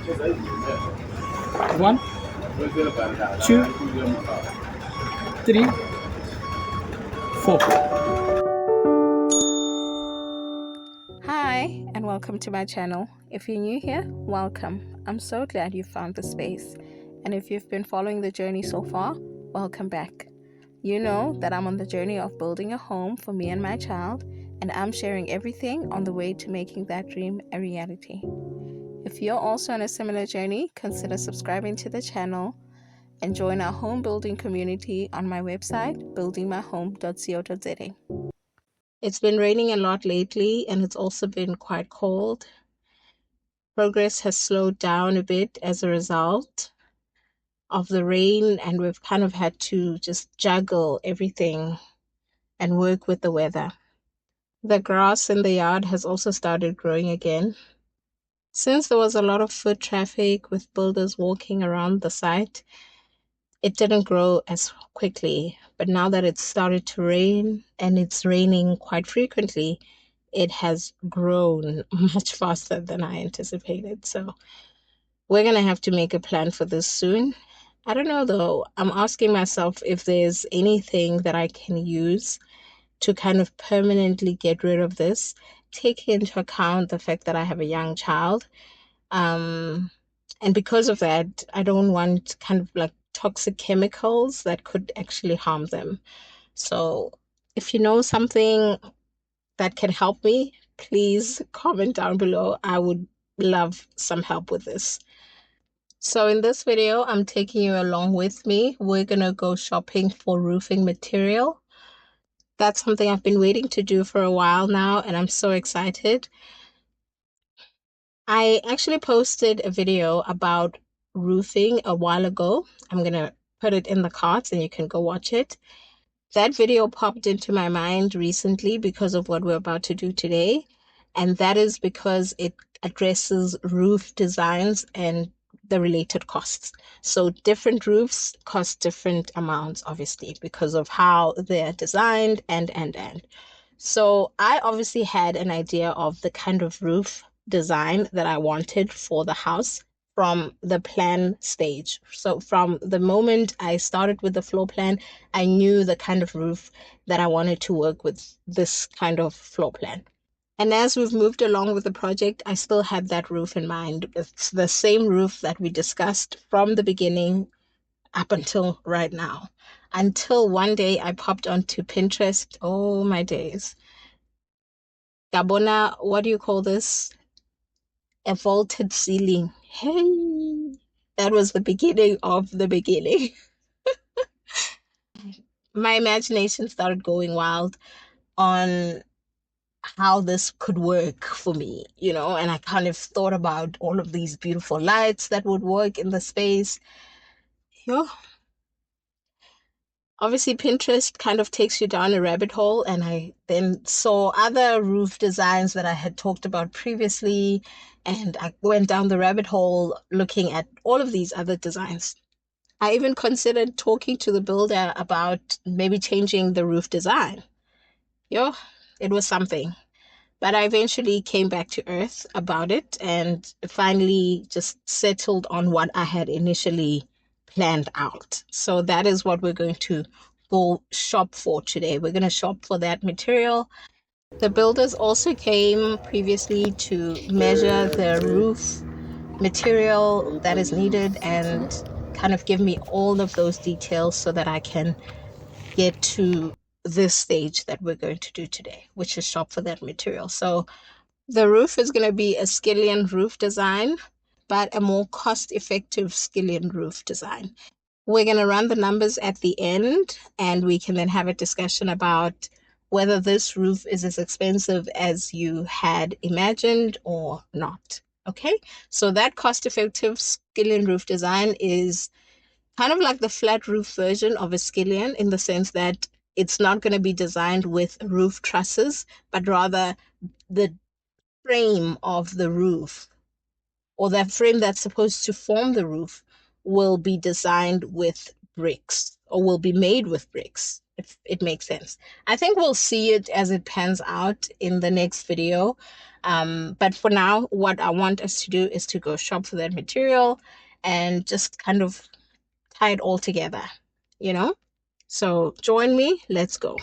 One, two, three, four. Hi, and welcome to my channel. If you're new here, welcome. I'm so glad you found the space. And if you've been following the journey so far, welcome back. You know that I'm on the journey of building a home for me and my child, and I'm sharing everything on the way to making that dream a reality. If you're also on a similar journey, consider subscribing to the channel and join our home building community on my website, buildingmyhome.co.za. It's been raining a lot lately, and it's also been quite cold. Progress has slowed down a bit as a result of the rain, and we've kind of had to just juggle everything and work with the weather. The grass in the yard has also started growing again. Since there was a lot of foot traffic with builders walking around the site, it didn't grow as quickly. But now that it's started to rain, and it's raining quite frequently, it has grown much faster than I anticipated. So we're going to have to make a plan for this soon. I don't know though. I'm asking myself if there's anything that I can use to kind of permanently get rid of this, taking into account the fact that I have a young child. And because of that, I don't want kind of like toxic chemicals that could actually harm them. So if you know something that can help me, please comment down below. I would love some help with this. So in this video, I'm taking you along with me. We're going to go shopping for roofing material. That's something I've been waiting to do for a while now, and I'm so excited. I actually posted a video about roofing a while ago. I'm going to put it in the cards and you can go watch it. That video popped into my mind recently because of what we're about to do today. And that is because it addresses roof designs and the related costs. So different roofs cost different amounts, obviously, because of how they're designed and. So I obviously had an idea of the kind of roof design that I wanted for the house from the plan stage. So from the moment I started with the floor plan, I knew the kind of roof that I wanted to work with this kind of floor plan. And as we've moved along with the project, I still had that roof in mind. It's the same roof that we discussed from the beginning up until right now. Until one day I popped onto Pinterest. Oh my days. Gabona, what do you call this? A vaulted ceiling. Hey, that was the beginning of the beginning. My imagination started going wild on how this could work for me, and I kind of thought about all of these beautiful lights that would work in the space. Yo, obviously Pinterest kind of takes you down a rabbit hole, and I then saw other roof designs that I had talked about previously, and I went down the rabbit hole looking at all of these other designs. I even considered talking to the builder about maybe changing the roof design. Yo, it was something. But I eventually came back to earth about it and finally just settled on what I had initially planned out. So that is what we're going to go shop for today. We're going to shop for that material. The builders also came previously to measure the roof material that is needed and kind of give me all of those details so that I can get to this stage that we're going to do today, which is shop for that material. So the roof is going to be a skillion roof design, but a more cost-effective skillion roof design. We're going to run the numbers at the end, and we can then have a discussion about whether this roof is as expensive as you had imagined or not. Okay, so that cost-effective skillion roof design is kind of like the flat roof version of a skillion in the sense that it's not going to be designed with roof trusses, but rather the frame of the roof, or that frame that's supposed to form the roof, will be designed with bricks or will be made with bricks. if it makes sense. I think we'll see it as it pans out in the next video. But for now, what I want us to do is to go shop for that material and just kind of tie it all together, you know? So join me, let's go.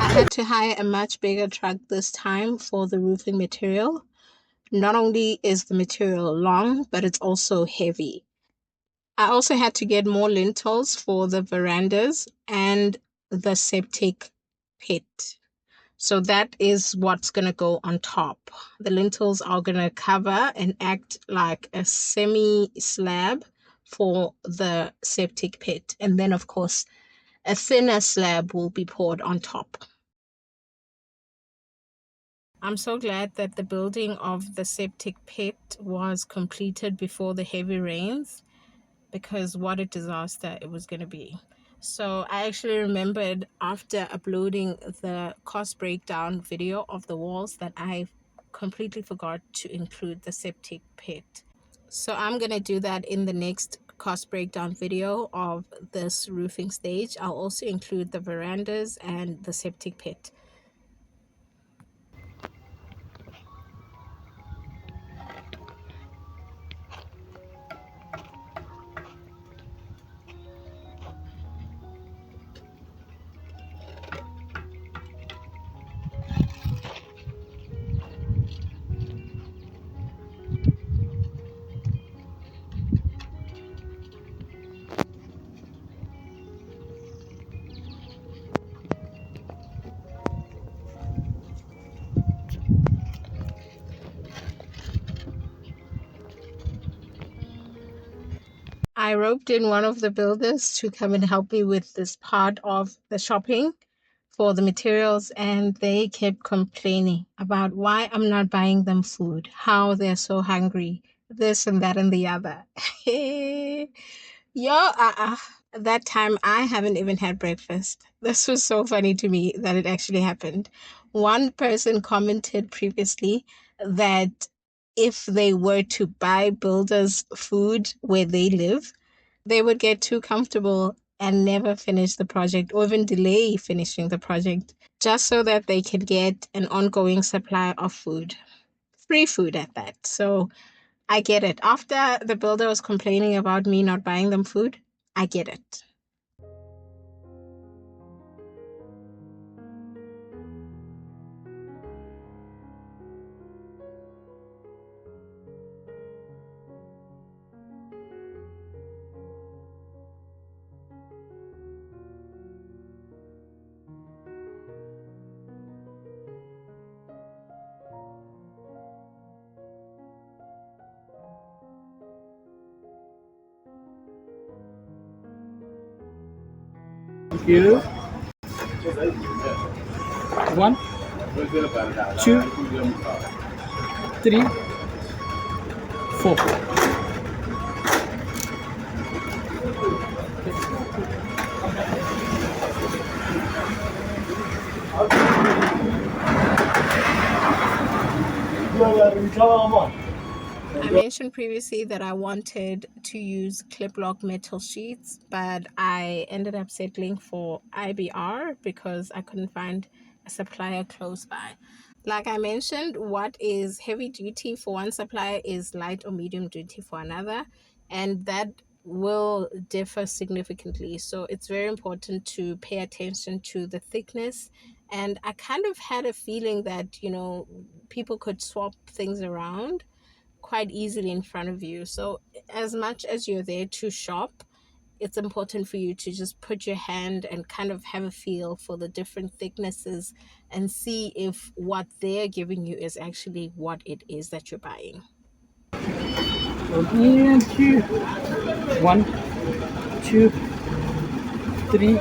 I had to hire a much bigger truck this time for the roofing material. Not only is the material long, but it's also heavy. I also had to get more lintels for the verandas and the septic pit. So that is what's going to go on top. The lintels are going to cover and act like a semi slab for the septic pit. And then, of course, a thinner slab will be poured on top. I'm so glad that the building of the septic pit was completed before the heavy rains, because what a disaster it was going to be. So I actually remembered after uploading the cost breakdown video of the walls that I completely forgot to include the septic pit. So I'm going to do that in the next cost breakdown video of this roofing stage. I'll also include the verandas and the septic pit. I roped in one of the builders to come and help me with this part of the shopping for the materials, and they kept complaining about why I'm not buying them food, how they're so hungry, this and that and the other. That time I haven't even had breakfast. This was so funny to me that it actually happened. One person commented previously that if they were to buy builders food where they live, they would get too comfortable and never finish the project, or even delay finishing the project, just so that they could get an ongoing supply of food, free food at that. So I get it. After the builder was complaining about me not buying them food, I get it. You. 1, 2, 3, 4. I mentioned previously that I wanted to use clip lock metal sheets, but I ended up settling for IBR because I couldn't find a supplier close by. Like I mentioned, what is heavy duty for one supplier is light or medium duty for another, and that will differ significantly. So it's very important to pay attention to the thickness. And I kind of had a feeling that, people could swap things around quite easily in front of you. So, as much as you're there to shop, it's important for you to just put your hand and kind of have a feel for the different thicknesses and see if what they're giving you is actually what it is that you're buying. And two. 1, 2, 3,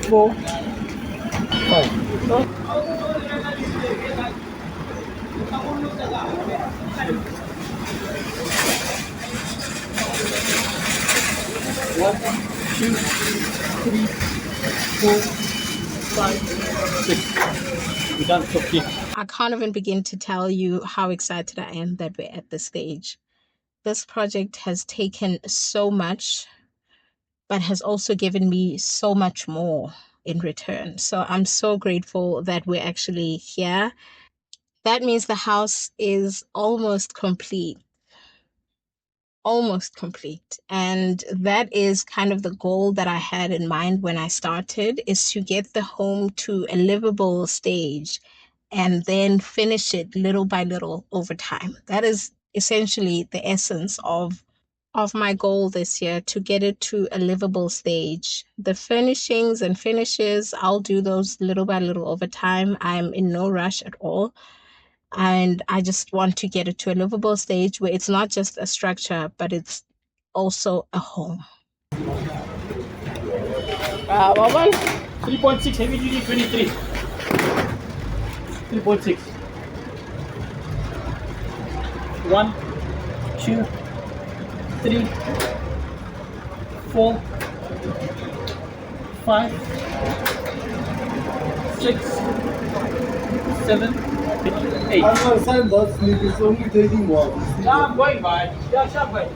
4, 5. 1, 2, 3, 4, 5, 6. We're done. 50. I can't even begin to tell you how excited I am that we're at this stage. This project has taken so much, but has also given me so much more in return. So I'm so grateful that we're actually here. That means the house is almost complete. And that is kind of the goal that I had in mind when I started, is to get the home to a livable stage and then finish it little by little over time. That is essentially the essence of my goal this year, to get it to a livable stage. The furnishings and finishes, I'll do those little by little over time. I'm in no rush at all. And I just want to get it to a livable stage where it's not just a structure, but it's also a home. 3.6 heavy duty 23. 3.6. 1, 2, 3, 4, 5, 6, 7, 8. Sen not sleep, it's only taking one. Yeah, I'm going by. Yeah, sharp by.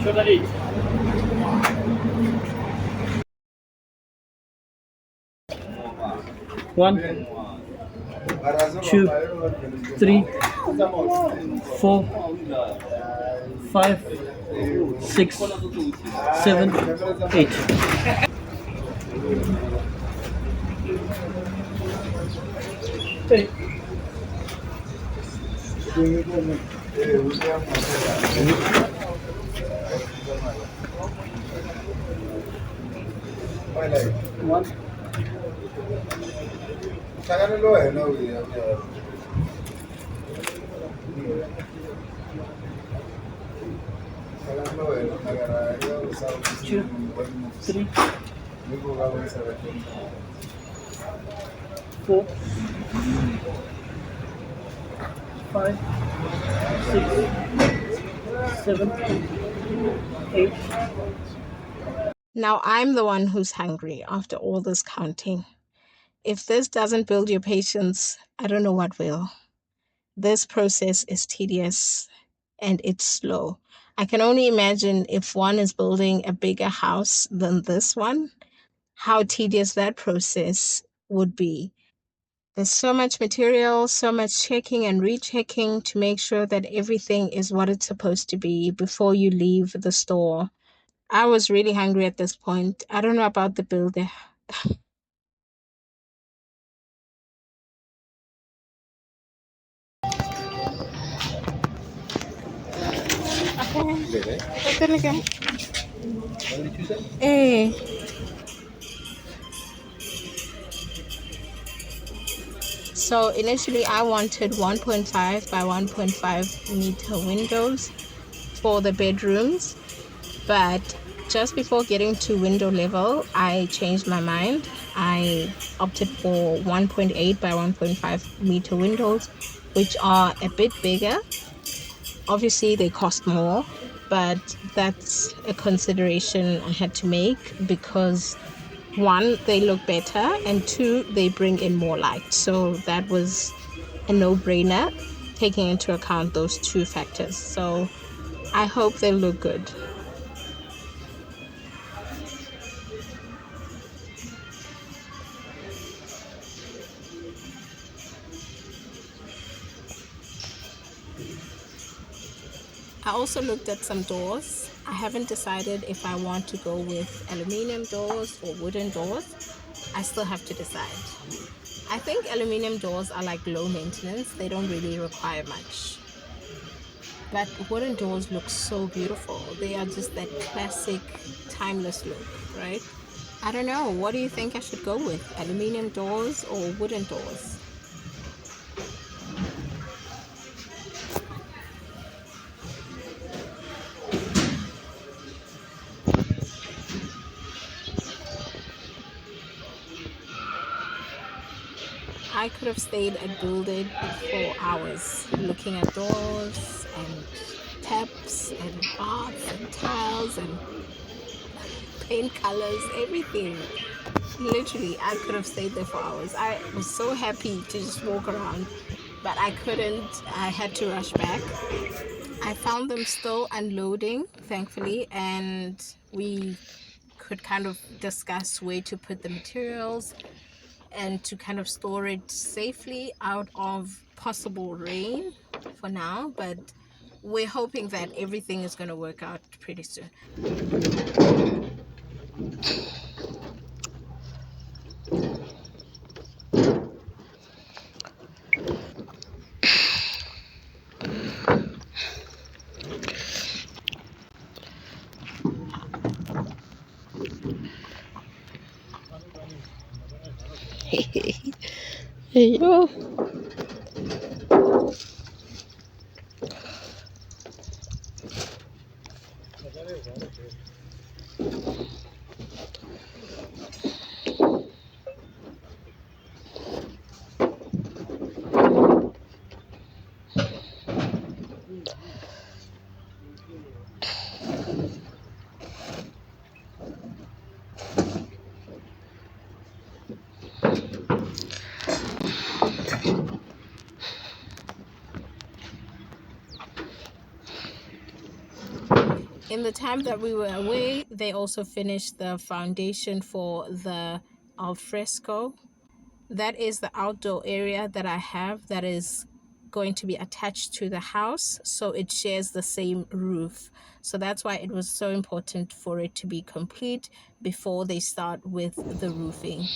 Show the reach. 1, 2, 3, 4, 5, 6, 7, 8. Hey. One. Two, 3, 4, 5, 6, 7, 8. Now I'm the one who's hungry after all this counting. If this doesn't build your patience, I don't know what will. This process is tedious and it's slow. I can only imagine if one is building a bigger house than this one, how tedious that process would be. There's so much material, so much checking and rechecking to make sure that everything is what it's supposed to be before you leave the store. I was really hungry at this point. I don't know about the builder. Okay. Hey. So initially I wanted 1.5 by 1.5 meter windows, for the bedrooms, but just before getting to window level, I changed my mind. I opted for 1.8 by 1.5 meter windows, which are a bit bigger. Obviously, they cost more, but that's a consideration I had to make because one, they look better, and two, they bring in more light. So that was a no-brainer, taking into account those two factors. So I hope they look good. I also looked at some doors. I haven't decided if I want to go with aluminum doors or wooden doors. I still have to decide. I think aluminum doors are like low maintenance. They don't really require much. But wooden doors look so beautiful. They are just that classic, timeless look, right? I don't know. What do you think I should go with? Aluminum doors or wooden doors? I could have stayed at Builded for hours looking at doors and taps and baths and tiles and paint colors, everything. Literally, I could have stayed there for hours. I was so happy to just walk around, but I couldn't. I had to rush back. I found them still unloading, thankfully, and we could kind of discuss where to put the materials and to kind of store it safely out of possible rain for now. But we're hoping that everything is going to work out pretty soon. Hey, yo. In the time that we were away, they also finished the foundation for the alfresco. That is the outdoor area that I have that is going to be attached to the house, so it shares the same roof. So that's why it was so important for it to be complete before they start with the roofing.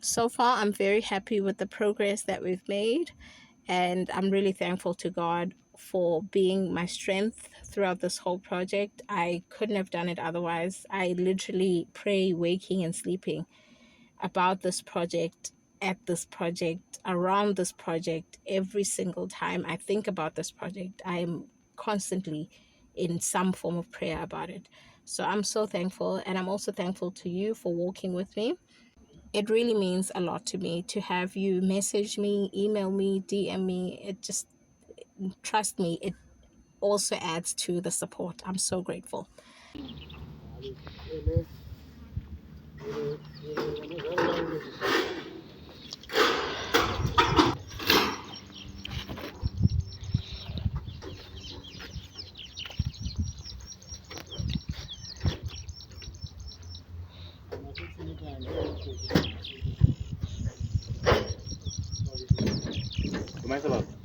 So far, I'm very happy with the progress that we've made, and I'm really thankful to God for being my strength throughout this whole project. I couldn't have done it otherwise. I literally pray waking and sleeping about this project, at this project, around this project. Every single time I think about this project, I am constantly in some form of prayer about it. So I'm so thankful, and I'm also thankful to you for walking with me. it really means a lot to me to have you message me, email me, DM me. It just, trust me, it also adds to the support. I'm so grateful. Começa logo.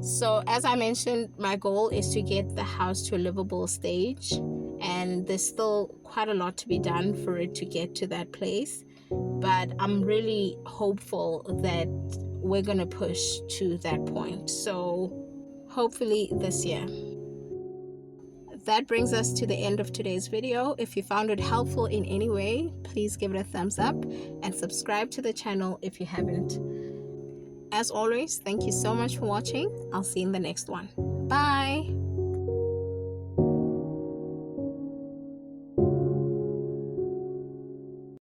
So, as I mentioned, my goal is to get the house to a livable stage, and there's still quite a lot to be done for it to get to that place. But I'm really hopeful that we're going to push to that point. So, hopefully, this year. That brings us to the end of today's video. If you found it helpful in any way, please give it a thumbs up and subscribe to the channel if you haven't. As always, thank you so much for watching. I'll see you in the next one. Bye!